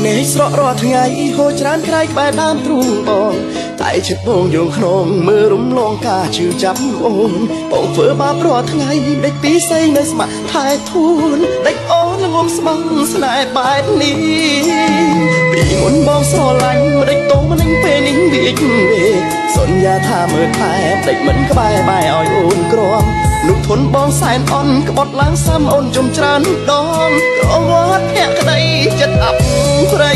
នេះស្រក់រាល់ថ្ងៃហូរច្រានក្រៃក្បែរដើមទ្រូងបងតែចិត្តបងយងក្នុងមើលរំលងការជឿចាប់អូនបងធ្វើបាបរាល់ថ្ងៃដេកពីស័យនៅស្មាក់ថែធួនដេកអូនងំស្មងស្នេហ៍បែបនេះពីមុនបងស្រឡាញ់ដេកតោមិននឹងពេលនេះវាសន្យាថាមើលថែដេកមិនក្បែរបែរឲ្យអូនក្រំនោះធនបងសែនអន់ក្បត់ឡើងសាំអូនជុំច្រើនដងក្រវត្តភក្តីចិត្តអាប់ព្រៃ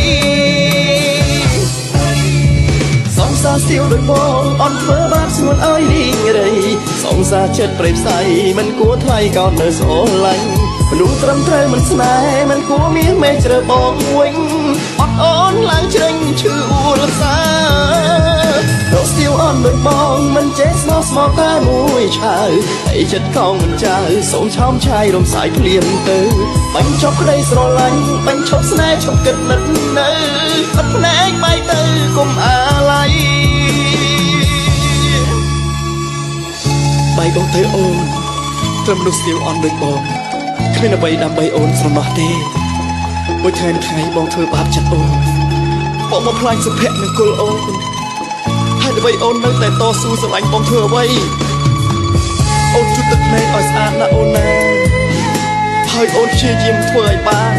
សងសាសៀវដោយបងអន់ធ្វើបាបស្ងួនឲ្យលីងរៃសងសាចិត្តប្រេផ្សៃមិនគួរថ្លៃកោតនៅស្រឡាញ់មនុស្សត្រឹមត្រូវមិនស្នេហ៍មិនគួរមានមេជ្រើបងវិញអត់អូនឡើងជ្រេញឈឺអួលសារកសៀវអន់ដោយបងមិនចេះស្មោះស្មោតែមួយឆៅហើយចិត្តកងមិនចៅសូមឆោមឆាយរំសាយភ្លាមទៅបាញ់ចប់ក្តីស្រឡាញ់បាញ់ឈប់ស្នេហ៍ឈប់គិតនឹកនៅអត់ភ្នែកបែកទៅកុំអាឡ័យបែកបងទៅអូនត្រឹមមនុស្សសៀវអន់ដូចបងគ្មានអ្វីដើម្បីអូនស្រណោះទេមួយថ្ងៃបងធ្វើបាបចិត្តអូនបងមកផ្លាញ់សុភ័ក្រនឹងគុលអូនហើយដើម្បីអូននៅតែតស៊ូស្រឡាញ់បងធ្វើអ្វីអូនជូតទឹកភ្នែកឲ្យស្អាតណាស់អូនណាហើយអូនព្យាយាមធ្វើឲ្យបាន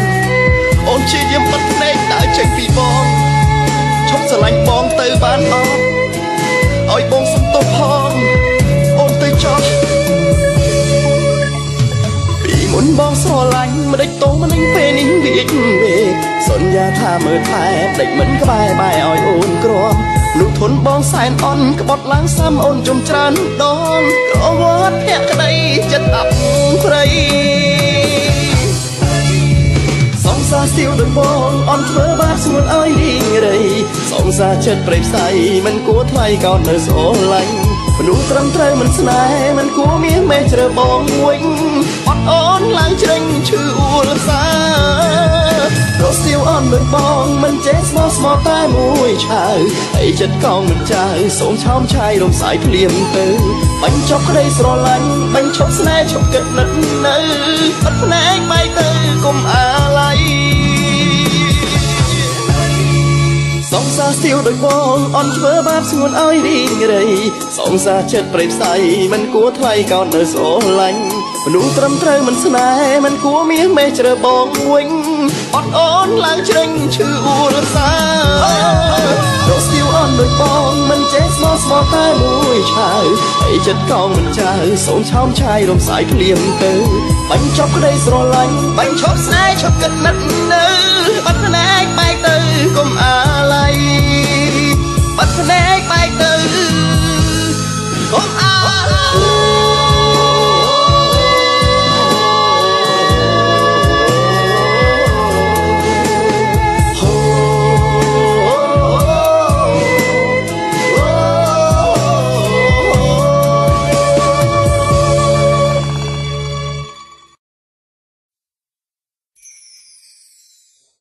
អូនព្យាយាមបិទភ្នែកដើរចេញពីបងឈប់ស្រឡាញ់បងទៅបានអត់ឲ្យបងសុំទោសផងអូនទៅចោះមុនបងស្រឡាញ់មិនដេចតោមិននឹងពេលនេះវាសន្យាថាមើលថែដេចមិនក្បែរបែរឲ្យអូនក្រំនោះធនបងសែនអន់ក្បត់ឡើងសាំអូនជុំច្រើនដងក្រវត្តភក្តីចិត្តអាប់ព្រៃសងសាសៀវដោយបងអន់ធ្វើបាបស្ងួនឲ្យលីងរៃសងសាចិត្តប្រេផ្សៃមិនគួរថ្លៃកោតនៅស្រឡាញ់មនុស្សត្រឹមត្រូវមិនស្នេហ៍មិនគួរមានមេជ្រើបងវិញអត់អូនឡើងជ្រេញឈឺអួលសារកសៀវអន់ដូចបងមិនចេះស្មោះស្មោតែមួយឆៅហើយចិត្តកងមិនចៅសូមឆោមឆាយរំសាយភ្លាមទៅបាញ់ចប់ក្តីស្រឡាញ់បាញ់ឈប់ស្នេហ៍ឈប់គិតនឹកនៅអត់ភ្នែកបែកទៅកុំអាឡ័យសងសាសៀវដោយបងអន់ធ្វើបាបស្ងួនឲ្យរីងរៃសងសាចិត្តប្រេផ្សៃមិនគួរថ្លៃកោតនៅស្រឡាញ់មនុស្សត្រឹមត្រូវមិនស្នេហ៍មិនគួរមានមេជ្រើបងវិញអត់អូនឡើងជ្រេញឈឺអួលសារកសៀវអន់ដោយបងមិនចេះស្មោះស្មោតែមួយឆៅហើយចិត្តកងមិនចៅសូមឆោមឆាយរំសាយភ្លាមទៅបាញ់ចប់ក្តីស្រឡាញ់បាញ់ឈប់ស្នេហ៍ឈប់គិតនឹកនៅបាត់ភ្នែកបែកទៅកុំអាឡ័យបាត់ភ្នែកបែកទៅកុំអាឡ័យ